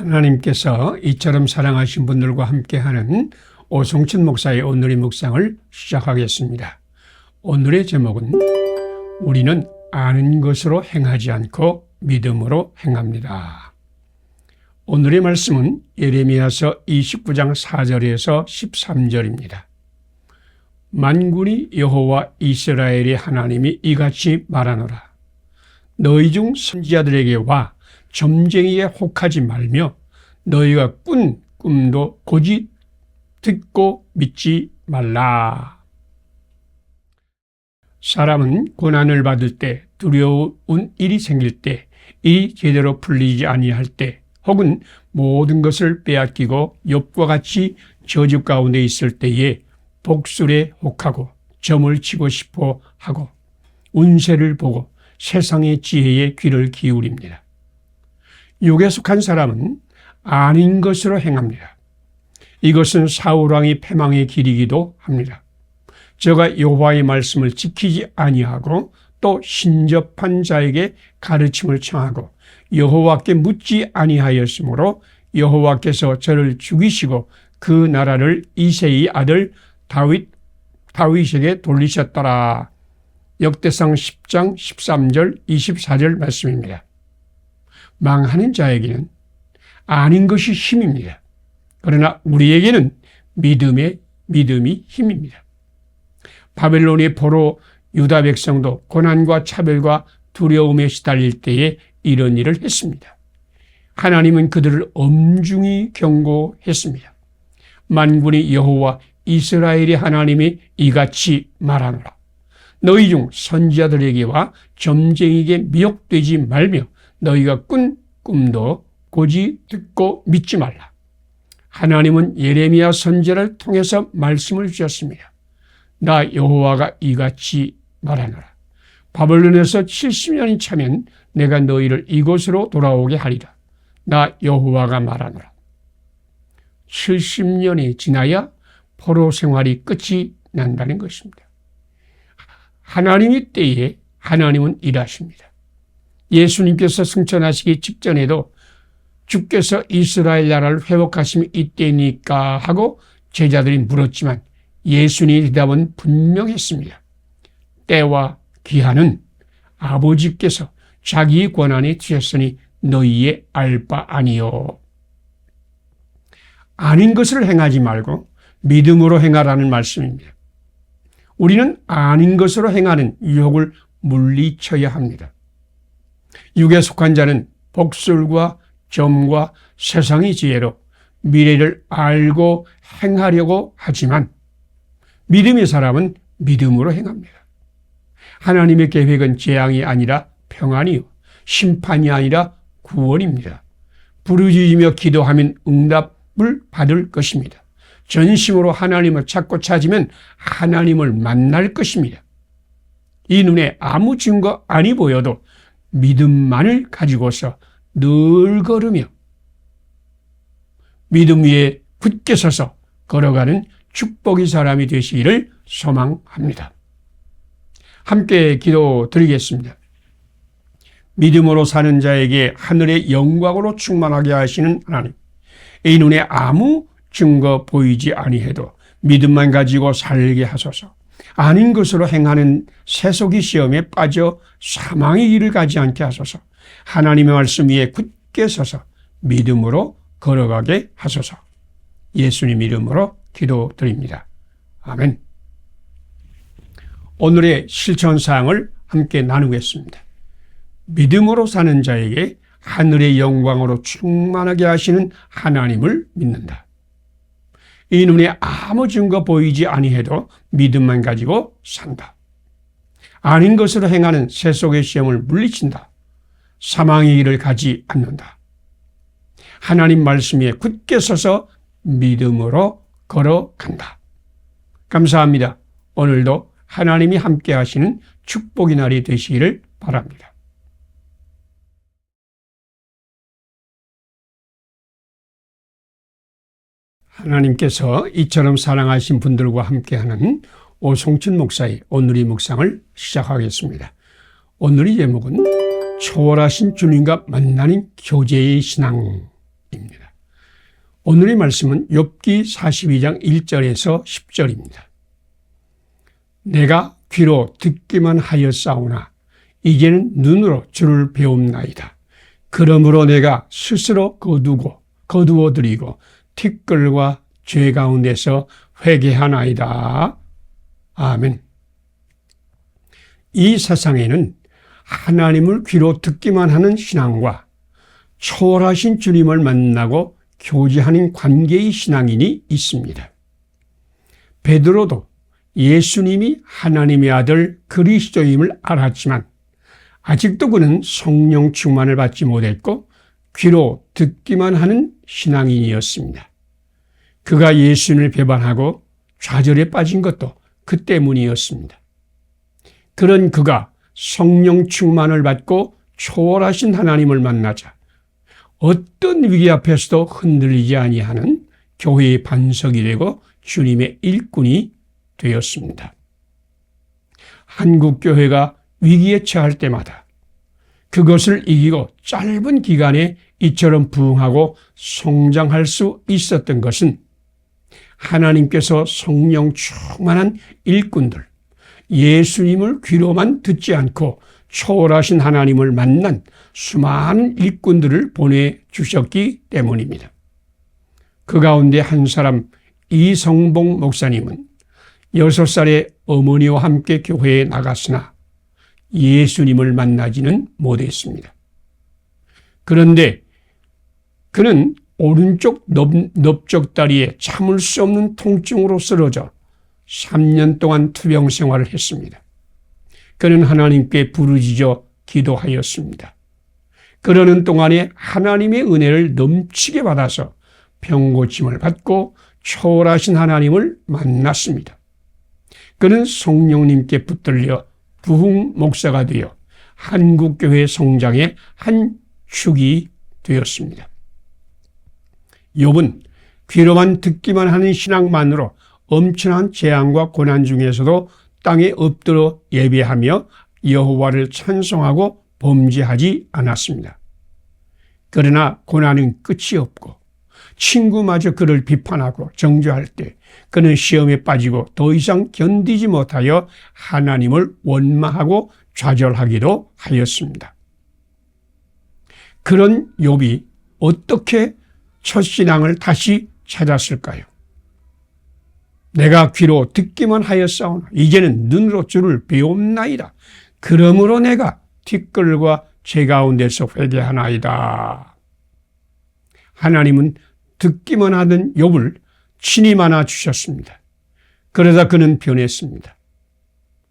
하나님께서 이처럼 사랑하신 분들과 함께하는 오송춘 목사의 오늘의 묵상을 시작하겠습니다. 오늘의 제목은 우리는 아는 것으로 행하지 않고 믿음으로 행합니다. 오늘의 말씀은 예레미야서 29장 4절에서 13절입니다. 만군의 여호와 이스라엘의 하나님이 이같이 말하노라. 너희 중 선지자들에게와 점쟁이에 혹하지 말며 너희가 꾼 꿈도 고지 듣고 믿지 말라. 사람은 고난을 받을 때, 두려운 일이 생길 때, 일이 제대로 풀리지 아니할 때, 혹은 모든 것을 빼앗기고 욥과 같이 저주 가운데 있을 때에 복술에 혹하고 점을 치고 싶어 하고 운세를 보고 세상의 지혜에 귀를 기울입니다. 육에 속한 사람은 아닌 것으로 행합니다. 이것은 사울왕이 패망의 길이기도 합니다. 저가 여호와의 말씀을 지키지 아니하고 또 신접한 자에게 가르침을 청하고 여호와께 묻지 아니하였으므로 여호와께서 저를 죽이시고 그 나라를 이새의 아들 다윗에게 돌리셨더라. 역대상 10장 13절 24절 말씀입니다. 망하는 자에게는 아닌 것이 힘입니다. 그러나 우리에게는 믿음이 힘입니다. 바벨론의 포로 유다 백성도 고난과 차별과 두려움에 시달릴 때에 이런 일을 했습니다. 하나님은 그들을 엄중히 경고했습니다. 만군의 여호와 이스라엘의 하나님이 이같이 말하노라. 너희 중 선지자들에게와 점쟁이에게 미혹되지 말며 너희가 꾼 꿈도 고지 듣고 믿지 말라. 하나님은 예레미야 선지자를 통해서 말씀을 주셨습니다. 나 여호와가 이같이 말하노라. 바벨론에서 70년이 차면 내가 너희를 이곳으로 돌아오게 하리라. 나 여호와가 말하노라. 70년이 지나야 포로 생활이 끝이 난다는 것입니다. 하나님의 때에 하나님은 일하십니다. 예수님께서 승천하시기 직전에도 주께서 이스라엘 나라를 회복하심이 이때니까 하고 제자들이 물었지만 예수님의 대답은 분명했습니다. 때와 기한은 아버지께서 자기 권한에 두셨으니 너희의 알 바 아니요. 아닌 것을 행하지 말고 믿음으로 행하라는 말씀입니다. 우리는 아닌 것으로 행하는 유혹을 물리쳐야 합니다. 육에 속한 자는 복술과 점과 세상의 지혜로 미래를 알고 행하려고 하지만 믿음의 사람은 믿음으로 행합니다. 하나님의 계획은 재앙이 아니라 평안이요 심판이 아니라 구원입니다. 부르짖으며 기도하면 응답을 받을 것입니다. 전심으로 하나님을 찾고 찾으면 하나님을 만날 것입니다. 이 눈에 아무 증거 아니 보여도 믿음만을 가지고서 늘 걸으며 믿음 위에 굳게 서서 걸어가는 축복의 사람이 되시기를 소망합니다. 함께 기도드리겠습니다. 믿음으로 사는 자에게 하늘의 영광으로 충만하게 하시는 하나님, 이 눈에 아무 증거 보이지 아니해도 믿음만 가지고 살게 하소서. 아닌 것으로 행하는 세속의 시험에 빠져 사망의 길을 가지 않게 하소서. 하나님의 말씀 위에 굳게 서서 믿음으로 걸어가게 하소서. 예수님 이름으로 기도드립니다. 아멘. 오늘의 실천사항을 함께 나누겠습니다. 믿음으로 사는 자에게 하늘의 영광으로 충만하게 하시는 하나님을 믿는다. 이 눈에 아무 증거 보이지 아니해도 믿음만 가지고 산다. 아닌 것으로 행하는 세속의 시험을 물리친다. 사망의 길을 가지 않는다. 하나님 말씀 위에 굳게 서서 믿음으로 걸어간다. 감사합니다. 오늘도 하나님이 함께 하시는 축복의 날이 되시기를 바랍니다. 하나님께서 이처럼 사랑하신 분들과 함께하는 오송춘 목사의 오늘의 묵상을 시작하겠습니다. 오늘의 제목은 초월하신 주님과 만나는 교제의 신앙 입니다. 오늘의 말씀은 욥기 42장 1절에서 10절입니다. 내가 귀로 듣기만 하였사오나 이제는 눈으로 주를 배움나이다. 그러므로 내가 스스로 거두어드리고 티끌과 죄 가운데서 회개하나이다. 아멘. 이 세상에는 하나님을 귀로 듣기만 하는 신앙과 초월하신 주님을 만나고 교제하는 관계의 신앙인이 있습니다. 베드로도 예수님이 하나님의 아들 그리스도임을 알았지만 아직도 그는 성령 충만을 받지 못했고 귀로 듣기만 하는 신앙인이었습니다. 그가 예수님을 배반하고 좌절에 빠진 것도 그 때문이었습니다. 그런 그가 성령 충만을 받고 초월하신 하나님을 만나자 어떤 위기 앞에서도 흔들리지 아니하는 교회의 반석이 되고 주님의 일꾼이 되었습니다. 한국 교회가 위기에 처할 때마다 그것을 이기고 짧은 기간에 이처럼 부흥하고 성장할 수 있었던 것은 하나님께서 성령 충만한 일꾼들, 예수님을 귀로만 듣지 않고 초월하신 하나님을 만난 수많은 일꾼들을 보내주셨기 때문입니다. 그 가운데 한 사람 이성봉 목사님은 6살의 어머니와 함께 교회에 나갔으나 예수님을 만나지는 못했습니다. 그런데 그는 오른쪽 넓적다리에 참을 수 없는 통증으로 쓰러져 3년 동안 투병 생활을 했습니다. 그는 하나님께 부르짖어 기도하였습니다. 그러는 동안에 하나님의 은혜를 넘치게 받아서 병고침을 받고 초월하신 하나님을 만났습니다. 그는 성령님께 붙들려 부흥 목사가 되어 한국교회 성장의 한 축이 되었습니다. 욥은 귀로만 듣기만 하는 신앙만으로 엄청난 재앙과 고난 중에서도 땅에 엎드려 예배하며 여호와를 찬송하고 범죄하지 않았습니다. 그러나 고난은 끝이 없고 친구마저 그를 비판하고 정죄할 때 그는 시험에 빠지고 더 이상 견디지 못하여 하나님을 원망하고 좌절하기도 하였습니다. 그런 욥이 어떻게 첫신앙을 다시 찾았을까요? 내가 귀로 듣기만 하였사오나 이제는 눈으로 주를 배움나이다. 그러므로 내가 티끌과 죄 가운데서 회개하나이다. 하나님은 듣기만 하던 욥을 친히 만나 주셨습니다. 그러다 그는 변했습니다.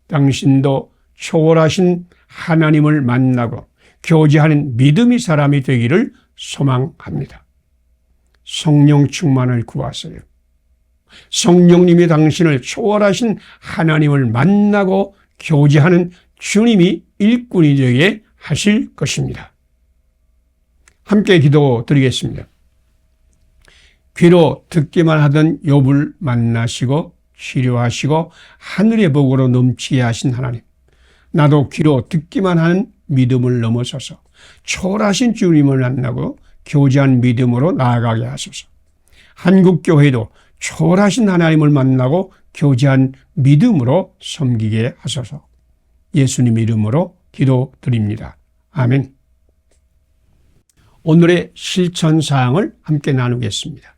당신도 초월하신 하나님을 만나고 교제하는 믿음의 사람이 되기를 소망합니다. 성령 충만을 구하세요. 성령님이 당신을 초월하신 하나님을 만나고 교제하는 주님이 일꾼이 되게 하실 것입니다. 함께 기도드리겠습니다. 귀로 듣기만 하던 욥을 만나시고 치료하시고 하늘의 복으로 넘치게 하신 하나님, 나도 귀로 듣기만 하는 믿음을 넘어서서 초월하신 주님을 만나고 교제한 믿음으로 나아가게 하소서. 한국교회도 초월하신 하나님을 만나고 교제한 믿음으로 섬기게 하소서. 예수님 이름으로 기도드립니다. 아멘. 오늘의 실천사항을 함께 나누겠습니다.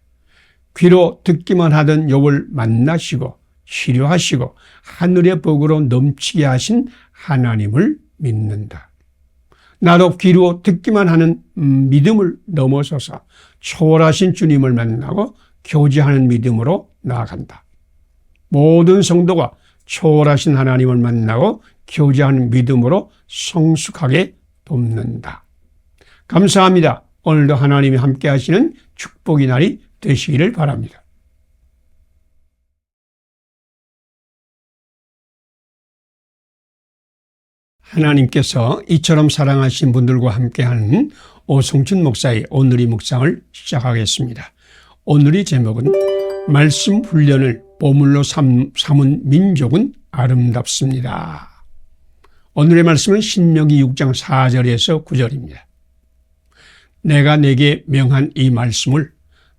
귀로 듣기만 하던 욥을 만나시고 치료하시고 하늘의 복으로 넘치게 하신 하나님을 믿는다. 나도 귀로 듣기만 하는 믿음을 넘어서서 초월하신 주님을 만나고 교제하는 믿음으로 나아간다. 모든 성도가 초월하신 하나님을 만나고 교제하는 믿음으로 성숙하게 돕는다. 감사합니다. 오늘도 하나님이 함께 하시는 축복의 날이 되시기를 바랍니다. 하나님께서 이처럼 사랑하신 분들과 함께하는 오성춘 목사의 오늘의 묵상을 시작하겠습니다. 오늘의 제목은 말씀 훈련을 보물로 삼은 민족은 아름답습니다. 오늘의 말씀은 신명기 6장 4절에서 9절입니다. 내가 내게 명한 이 말씀을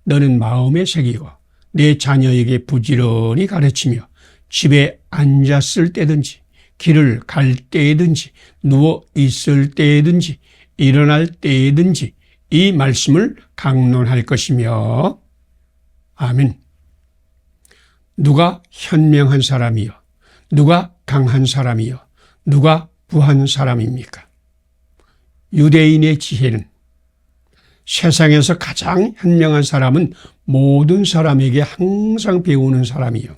너는 마음에 새기고 내 자녀에게 부지런히 가르치며 집에 앉았을 때든지 길을 갈 때든지 누워 있을 때든지 일어날 때든지 이 말씀을 강론할 것이며. 아멘. 누가 현명한 사람이요? 누가 강한 사람이요? 누가 부한 사람입니까? 유대인의 지혜는 세상에서 가장 현명한 사람은 모든 사람에게 항상 배우는 사람이요.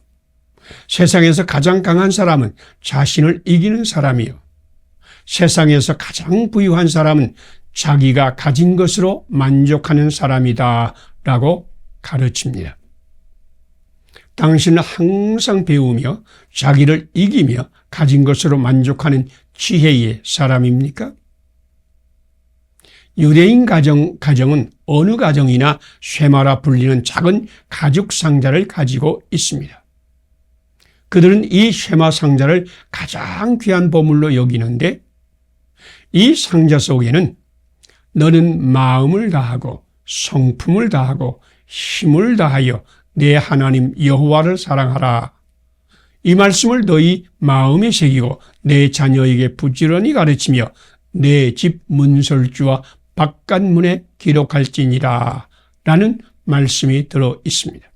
세상에서 가장 강한 사람은 자신을 이기는 사람이요. 세상에서 가장 부유한 사람은 자기가 가진 것으로 만족하는 사람이다 라고 가르칩니다. 당신은 항상 배우며 자기를 이기며 가진 것으로 만족하는 지혜의 사람입니까? 유대인 가정은 어느 가정이나 쉐마라 불리는 작은 가죽 상자를 가지고 있습니다. 그들은 이 쉐마 상자를 가장 귀한 보물로 여기는데 이 상자 속에는 너는 마음을 다하고 성품을 다하고 힘을 다하여 내 하나님 여호와를 사랑하라. 이 말씀을 너희 마음에 새기고 내 자녀에게 부지런히 가르치며 내 집 문설주와 바깥문에 기록할지니라 라는 말씀이 들어 있습니다.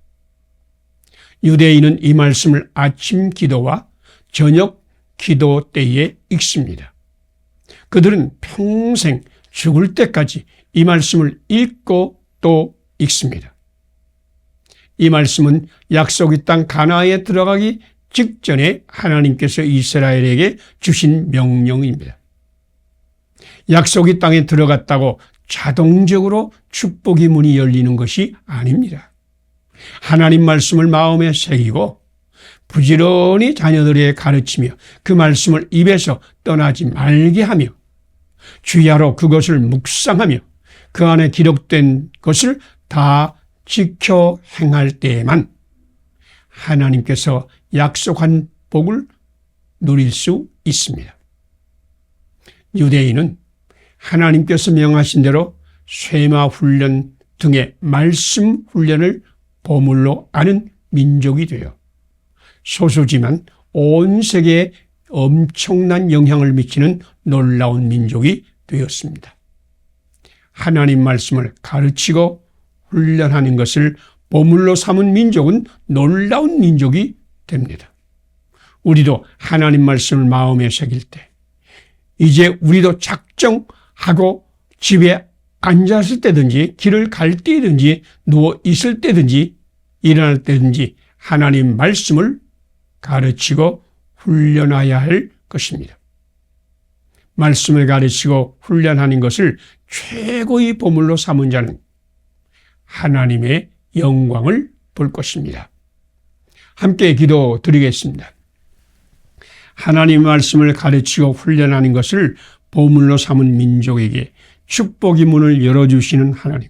유대인은 이 말씀을 아침 기도와 저녁 기도 때에 읽습니다. 그들은 평생 죽을 때까지 이 말씀을 읽고 또 읽습니다. 이 말씀은 약속의 땅 가나안에 들어가기 직전에 하나님께서 이스라엘에게 주신 명령입니다. 약속의 땅에 들어갔다고 자동적으로 축복의 문이 열리는 것이 아닙니다. 하나님 말씀을 마음에 새기고 부지런히 자녀들에게 가르치며 그 말씀을 입에서 떠나지 말게 하며 주야로 그것을 묵상하며 그 안에 기록된 것을 다 지켜 행할 때에만 하나님께서 약속한 복을 누릴 수 있습니다. 유대인은 하나님께서 명하신 대로 쇠마 훈련 등의 말씀 훈련을 보물로 아는 민족이 되어 소수지만 온 세계에 엄청난 영향을 미치는 놀라운 민족이 되었습니다. 하나님 말씀을 가르치고 훈련하는 것을 보물로 삼은 민족은 놀라운 민족이 됩니다. 우리도 하나님 말씀을 마음에 새길 때 이제 우리도 작정하고 집에 앉았을 때든지 길을 갈 때든지 누워 있을 때든지 일어날 때든지 하나님 말씀을 가르치고 훈련해야 할 것입니다. 말씀을 가르치고 훈련하는 것을 최고의 보물로 삼은 자는 하나님의 영광을 볼 것입니다. 함께 기도 드리겠습니다. 하나님 말씀을 가르치고 훈련하는 것을 보물로 삼은 민족에게 축복의 문을 열어주시는 하나님.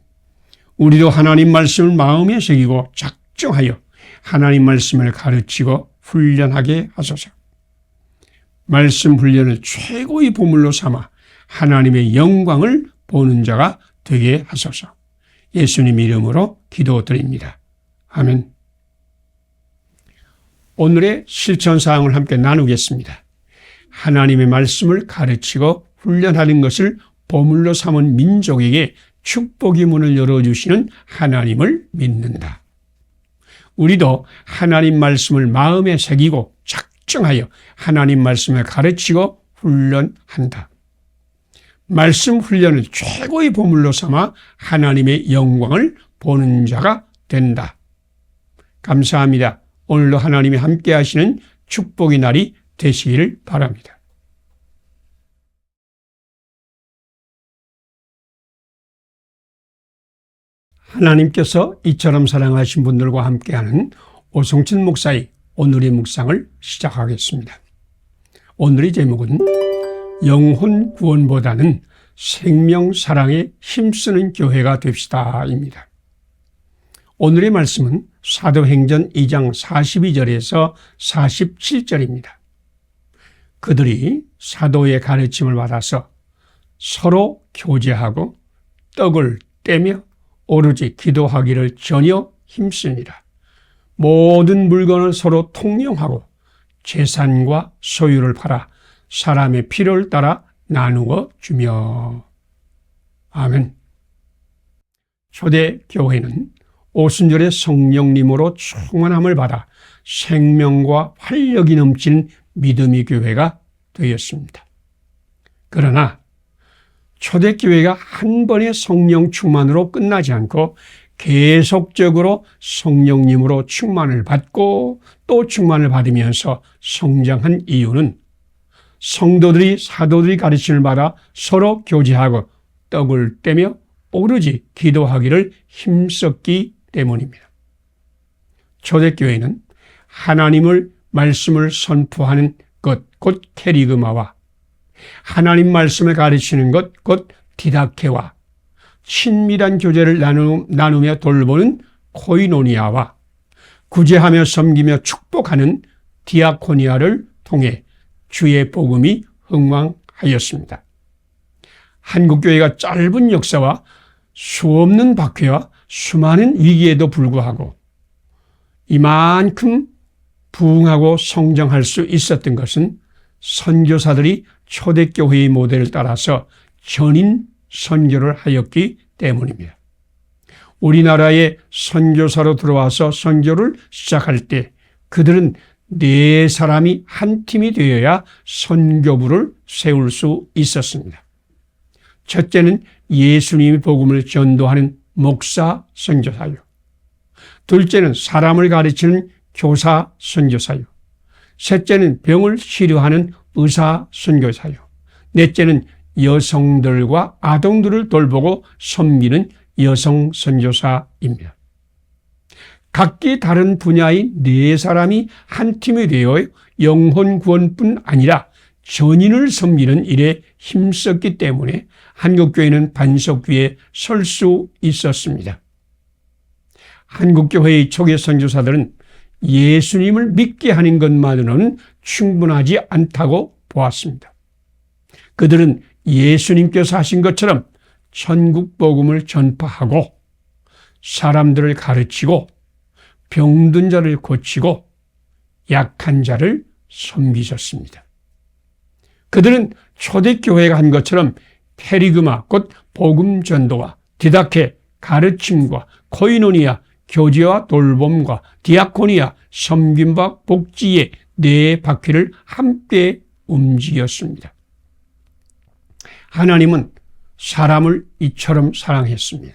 우리도 하나님 말씀을 마음에 새기고 작정하여 하나님 말씀을 가르치고 훈련하게 하소서. 말씀 훈련을 최고의 보물로 삼아 하나님의 영광을 보는 자가 되게 하소서. 예수님 이름으로 기도드립니다. 아멘. 오늘의 실천사항을 함께 나누겠습니다. 하나님의 말씀을 가르치고 훈련하는 것을 보물로 삼은 민족에게 축복의 문을 열어주시는 하나님을 믿는다. 우리도 하나님 말씀을 마음에 새기고 작정하여 하나님 말씀을 가르치고 훈련한다. 말씀 훈련을 최고의 보물로 삼아 하나님의 영광을 보는 자가 된다. 감사합니다. 오늘도 하나님이 함께 하시는 축복의 날이 되시기를 바랍니다. 하나님께서 이처럼 사랑하신 분들과 함께하는 오성천 목사의 오늘의 묵상을 시작하겠습니다. 오늘의 제목은 영혼 구원보다는 생명 사랑에 힘쓰는 교회가 됩시다입니다. 오늘의 말씀은 사도행전 2장 42절에서 47절입니다. 그들이 사도의 가르침을 받아서 서로 교제하고 떡을 떼며 오로지 기도하기를 전혀 힘쓰니라. 모든 물건을 서로 통용하고 재산과 소유를 팔아 사람의 필요를 따라 나누어 주며. 아멘. 초대교회는 오순절의 성령님으로 충만함을 받아 생명과 활력이 넘치는 믿음의 교회가 되었습니다. 그러나 초대교회가 한 번의 성령 충만으로 끝나지 않고 계속적으로 성령님으로 충만을 받고 또 충만을 받으면서 성장한 이유는 성도들이 사도들이 가르침을 받아 서로 교제하고 떡을 떼며 오로지 기도하기를 힘썼기 때문입니다. 초대교회는 하나님을 말씀을 선포하는 것, 곧 캐리그마와 하나님 말씀을 가르치는 것, 곧 디다케와 친밀한 교제를 나누며 돌보는 코이노니아와 구제하며 섬기며 축복하는 디아코니아를 통해 주의 복음이 흥왕하였습니다. 한국교회가 짧은 역사와 수없는 박해와 수많은 위기에도 불구하고 이만큼 부흥하고 성장할 수 있었던 것은 선교사들이 초대교회의 모델을 따라서 전인 선교를 하였기 때문입니다. 우리나라에 선교사로 들어와서 선교를 시작할 때 그들은 4사람이 한 팀이 되어야 선교부를 세울 수 있었습니다. 첫째는 예수님의 복음을 전도하는 목사 선교사요. 둘째는 사람을 가르치는 교사 선교사요. 셋째는 병을 치료하는 의사 선교사요. 넷째는 여성들과 아동들을 돌보고 섬기는 여성 선교사입니다. 각기 다른 분야의 4사람이 한 팀이 되어 영혼 구원뿐 아니라 전인을 섬기는 일에 힘썼기 때문에 한국교회는 반석 위에 설 수 있었습니다. 한국교회의 초기 선교사들은 예수님을 믿게 하는 것만으로는 충분하지 않다고 보았습니다. 그들은 예수님께서 하신 것처럼 천국 복음을 전파하고 사람들을 가르치고 병든 자를 고치고 약한 자를 섬기셨습니다. 그들은 초대교회가 한 것처럼 캐리그마 곧 복음 전도와 디다케 가르침과 코이노니아 교제와 돌봄과 디아코니아 섬김과 복지의 4바퀴를 함께 움직였습니다. 하나님은 사람을 이처럼 사랑했습니다.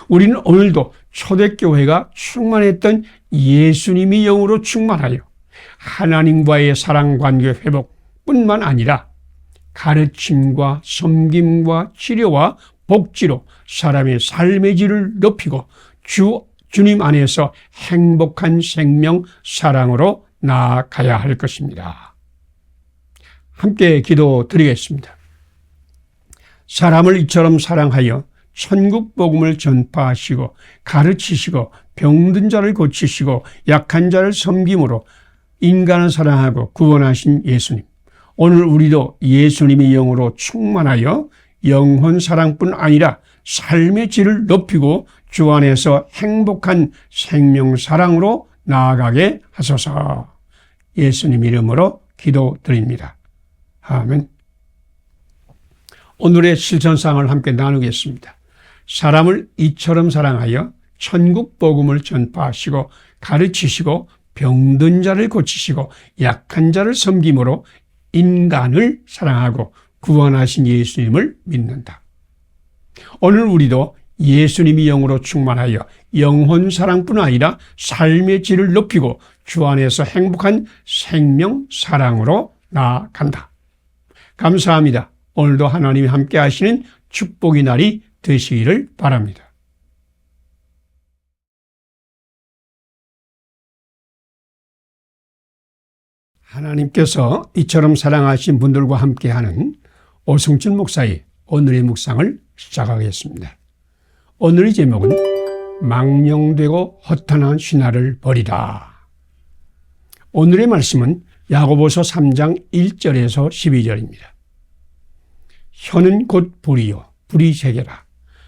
우리는 오늘도 초대교회가 충만했던 예수님의 영으로 충만하여 하나님과의 사랑관계 회복뿐만 아니라 가르침과 섬김과 치료와 복지로 사람의 삶의 질을 높이고 주님 안에서 행복한 생명 사랑으로 나아가야 할 것입니다. 함께 기도드리겠습니다. 사람을 이처럼 사랑하여 천국 복음을 전파하시고 가르치시고 병든 자를 고치시고 약한 자를 섬김으로 인간을 사랑하고 구원하신 예수님. 오늘 우리도 예수님의 영으로 충만하여 영혼 사랑뿐 아니라 삶의 질을 높이고 주 안에서 행복한 생명 사랑으로 나아가게 하소서. 예수님 이름으로 기도드립니다. 아멘. 오늘의 실천사항을 함께 나누겠습니다. 사람을 이처럼 사랑하여 천국 복음을 전파하시고 가르치시고 병든 자를 고치시고 약한 자를 섬김으로 인간을 사랑하고 구원하신 예수님을 믿는다. 오늘 우리도 예수님의 영으로 충만하여 영혼 사랑뿐 아니라 삶의 질을 높이고 주 안에서 행복한 생명 사랑으로 나아간다. 감사합니다. 오늘도 하나님이 함께 하시는 축복의 날이 되시기를 바랍니다. 하나님께서 이처럼 사랑하신 분들과 함께하는 오승철 목사의 오늘의 묵상을 시작하겠습니다. 오늘의 제목은 망령되고 허탄한 신화를 버리라. 오늘의 말씀은 야고보서 3장 1절에서 12절입니다. 혀는 곧 불이요 불이 세계라.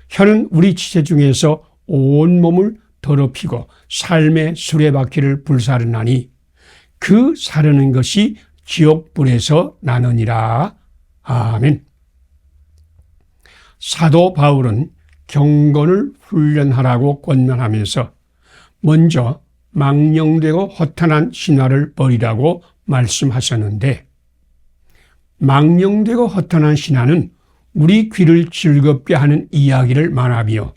혀는 우리 지체 중에서 온 몸을 더럽히고 삶의 수레바퀴를 불사르나니 그 사르는 것이 지옥불에서 나느니라. 아멘. 사도 바울은 경건을 훈련하라고 권면하면서 먼저 망령되고 허탄한 신화를 버리라고 말씀하셨는데, 망령되고 허탄한 신화는 우리 귀를 즐겁게 하는 이야기를 말하며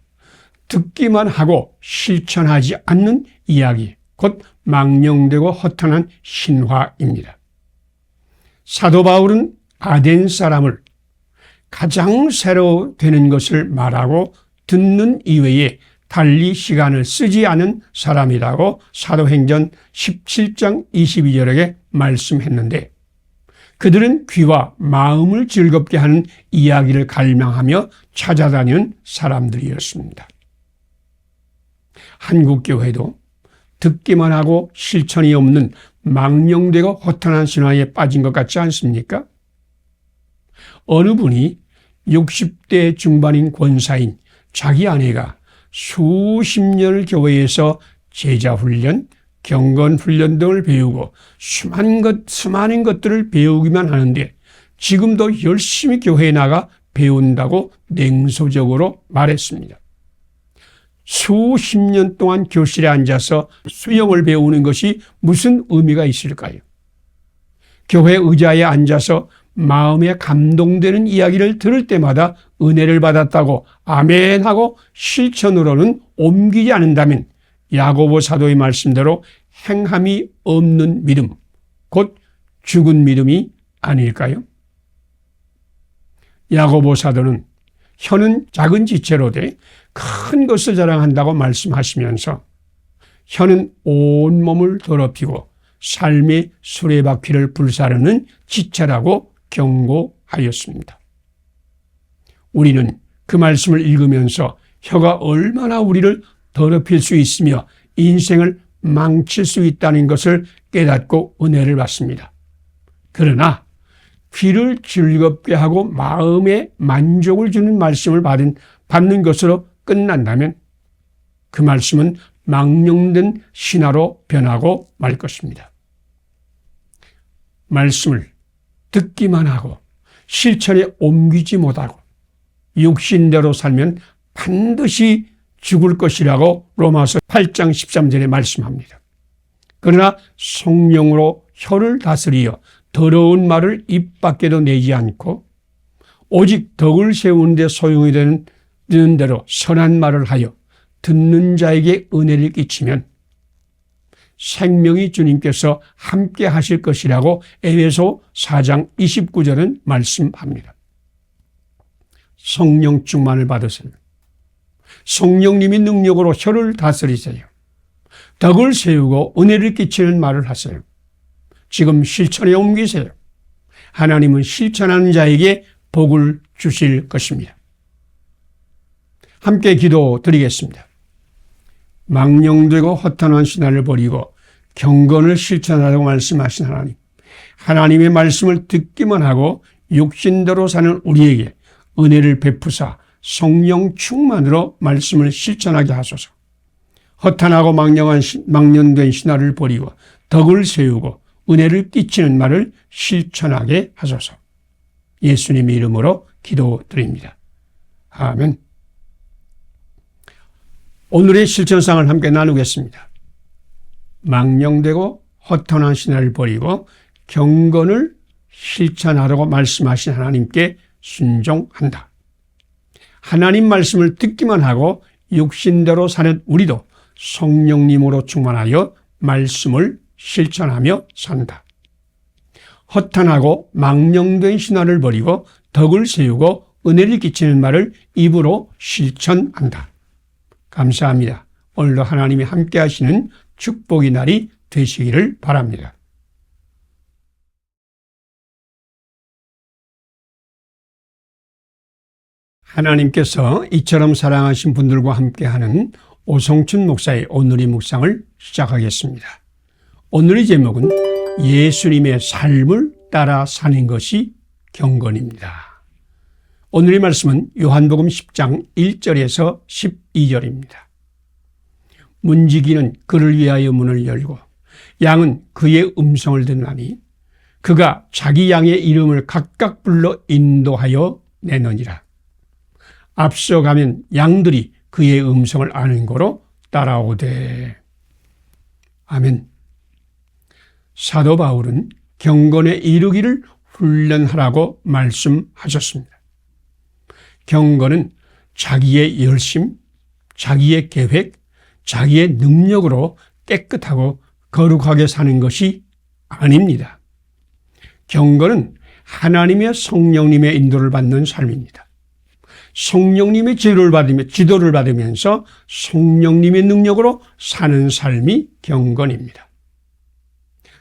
듣기만 하고 실천하지 않는 이야기, 곧 망령되고 허탄한 신화입니다. 사도 바울은 아덴 사람을 가장 새로 되는 것을 말하고 듣는 이외에 달리 시간을 쓰지 않은 사람이라고 사도행전 17장 22절에 말씀했는데, 그들은 귀와 마음을 즐겁게 하는 이야기를 갈망하며 찾아다니는 사람들이었습니다. 한국교회도 듣기만 하고 실천이 없는 망령되고 허탄한 신화에 빠진 것 같지 않습니까? 어느 분이 60대 중반인 권사인 자기 아내가 수십 년을 교회에서 제자훈련, 경건훈련 등을 배우고 수많은 것들을 배우기만 하는데 지금도 열심히 교회에 나가 배운다고 냉소적으로 말했습니다. 수십 년 동안 교실에 앉아서 수영을 배우는 것이 무슨 의미가 있을까요? 교회 의자에 앉아서 마음에 감동되는 이야기를 들을 때마다 은혜를 받았다고 아멘 하고 실천으로는 옮기지 않는다면 야고보 사도의 말씀대로 행함이 없는 믿음, 곧 죽은 믿음이 아닐까요? 야고보 사도는 혀는 작은 지체로 돼 큰 것을 자랑한다고 말씀하시면서 혀는 온몸을 더럽히고 삶의 수레바퀴를 불사르는 지체라고 경고하였습니다. 우리는 그 말씀을 읽으면서 혀가 얼마나 우리를 더럽힐 수 있으며 인생을 망칠 수 있다는 것을 깨닫고 은혜를 받습니다. 그러나 귀를 즐겁게 하고 마음에 만족을 주는 말씀을 받는 것으로 끝난다면 그 말씀은 망령된 신화로 변하고 말 것입니다. 말씀을 듣기만 하고 실천에 옮기지 못하고 육신대로 살면 반드시 죽을 것이라고 로마서 8장 13절에 말씀합니다. 그러나 성령으로 혀를 다스리어 더러운 말을 입 밖에도 내지 않고 오직 덕을 세우는 데 소용이 되는 대로 선한 말을 하여 듣는 자에게 은혜를 끼치면 생명이 주님께서 함께 하실 것이라고 에베소 4장 29절은 말씀합니다. 성령 충만을 받으세요. 성령님이 능력으로 혀를 다스리세요. 덕을 세우고 은혜를 끼치는 말을 하세요. 지금 실천에 옮기세요. 하나님은 실천하는 자에게 복을 주실 것입니다. 함께 기도 드리겠습니다. 망령되고 허탄한 신화를 버리고 경건을 실천하라고 말씀하신 하나님, 하나님의 말씀을 듣기만 하고 육신대로 사는 우리에게 은혜를 베푸사 성령 충만으로 말씀을 실천하게 하소서. 허탄하고 망령된 신화를 버리고 덕을 세우고 은혜를 끼치는 말을 실천하게 하소서. 예수님의 이름으로 기도드립니다. 아멘. 오늘의 실천상을 함께 나누겠습니다. 망령되고 허탄한 신화를 버리고 경건을 실천하라고 말씀하신 하나님께 순종한다. 하나님 말씀을 듣기만 하고 육신대로 사는 우리도 성령님으로 충만하여 말씀을 실천하며 산다. 허탄하고 망령된 신화를 버리고 덕을 세우고 은혜를 끼치는 말을 입으로 실천한다. 감사합니다. 오늘도 하나님이 함께 하시는 축복의 날이 되시기를 바랍니다. 하나님께서 이처럼 사랑하신 분들과 함께하는 오성춘 목사의 오늘의 묵상을 시작하겠습니다. 오늘의 제목은 예수님의 삶을 따라 사는 것이 경건입니다. 오늘의 말씀은 요한복음 10장 1절에서 12절입니다. 문지기는 그를 위하여 문을 열고 양은 그의 음성을 듣나니 그가 자기 양의 이름을 각각 불러 인도하여 내느니라. 앞서가면 양들이 그의 음성을 아는 거로 따라오되. 아멘. 사도 바울은 경건에 이르기를 훈련하라고 말씀하셨습니다. 경건은 자기의 열심, 자기의 계획, 자기의 능력으로 깨끗하고 거룩하게 사는 것이 아닙니다. 경건은 하나님의 성령님의 인도를 받는 삶입니다. 성령님의 지도를 받으면서 성령님의 능력으로 사는 삶이 경건입니다.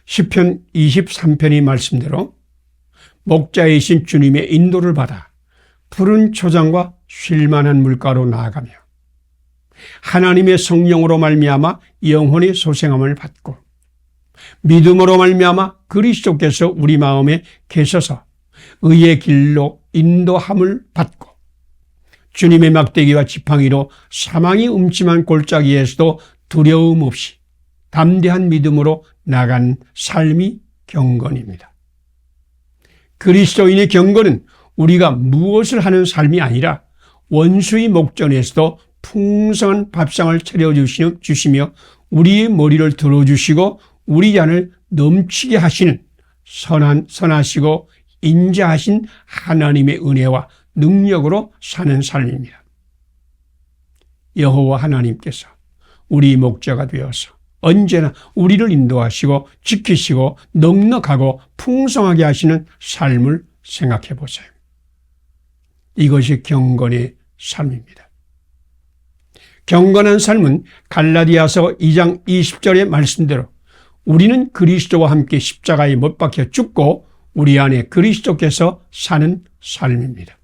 시편 23편의 말씀대로 목자이신 주님의 인도를 받아 푸른 초장과 쉴만한 물가로 나아가며 하나님의 성령으로 말미암아 영혼의 소생함을 받고 믿음으로 말미암아 그리스도께서 우리 마음에 계셔서 의의 길로 인도함을 받고 주님의 막대기와 지팡이로 사망이 음침한 골짜기에서도 두려움 없이 담대한 믿음으로 나간 삶이 경건입니다. 그리스도인의 경건은 우리가 무엇을 하는 삶이 아니라 원수의 목전에서도 풍성한 밥상을 차려주시며 우리의 머리를 들어주시고 우리 잔을 넘치게 하시는 선하시고 인자하신 하나님의 은혜와 능력으로 사는 삶입니다. 여호와 하나님께서 우리 목자가 되어서 언제나 우리를 인도하시고 지키시고 넉넉하고 풍성하게 하시는 삶을 생각해 보세요. 이것이 경건의 삶입니다. 경건한 삶은 갈라디아서 2장 20절의 말씀대로 우리는 그리스도와 함께 십자가에 못 박혀 죽고 우리 안에 그리스도께서 사는 삶입니다.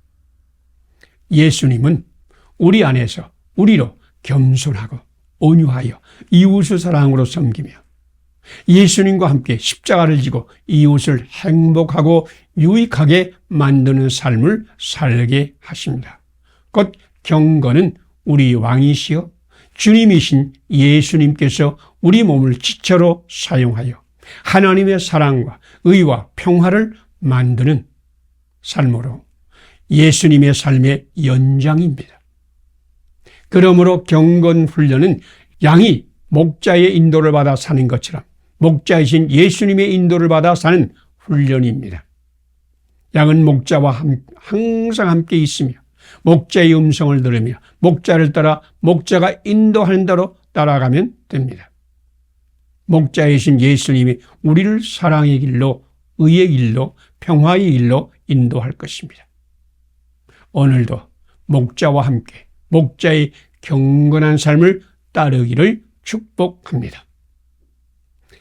예수님은 우리 안에서 우리로 겸손하고 온유하여 이웃을 사랑으로 섬기며 예수님과 함께 십자가를 지고 이웃을 행복하고 유익하게 만드는 삶을 살게 하십니다. 곧 경건은 우리 왕이시여 주님이신 예수님께서 우리 몸을 지체로 사용하여 하나님의 사랑과 의와 평화를 만드는 삶으로 예수님의 삶의 연장입니다. 그러므로 경건 훈련은 양이 목자의 인도를 받아 사는 것처럼 목자이신 예수님의 인도를 받아 사는 훈련입니다. 양은 목자와 항상 함께 있으며 목자의 음성을 들으며 목자를 따라 목자가 인도하는 대로 따라가면 됩니다. 목자이신 예수님이 우리를 사랑의 길로, 의의 길로, 평화의 길로 인도할 것입니다. 오늘도 목자와 함께 목자의 경건한 삶을 따르기를 축복합니다.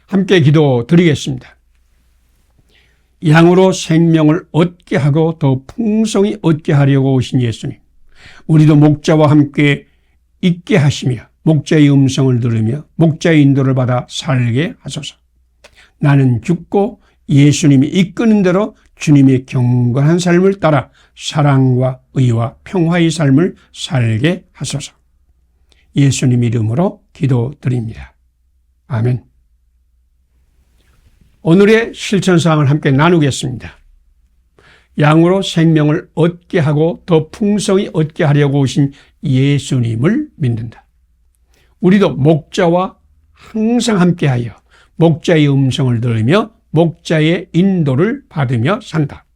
함께 기도 드리겠습니다. 양으로 생명을 얻게 하고 더 풍성히 얻게 하려고 오신 예수님, 우리도 목자와 함께 있게 하시며 목자의 음성을 들으며 목자의 인도를 받아 살게 하소서. 나는 죽고 예수님이 이끄는 대로 주님의 경건한 삶을 따라 사랑과 의와 평화의 삶을 살게 하소서. 예수님 이름으로 기도드립니다. 아멘. 오늘의 실천사항을 함께 나누겠습니다. 양으로 생명을 얻게 하고 더 풍성히 얻게 하려고 오신 예수님을 믿는다. 우리도 목자와 항상 함께하여 목자의 음성을 들으며 목자의 인도를 받으며 산다.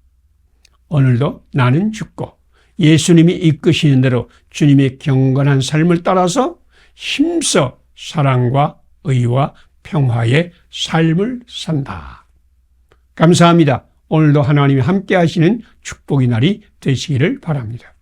오늘도 나는 죽고 예수님이 이끄시는 대로 주님의 경건한 삶을 따라서 힘써 사랑과 의와 평화의 삶을 산다. 감사합니다. 오늘도 하나님이 함께 하시는 축복의 날이 되시기를 바랍니다.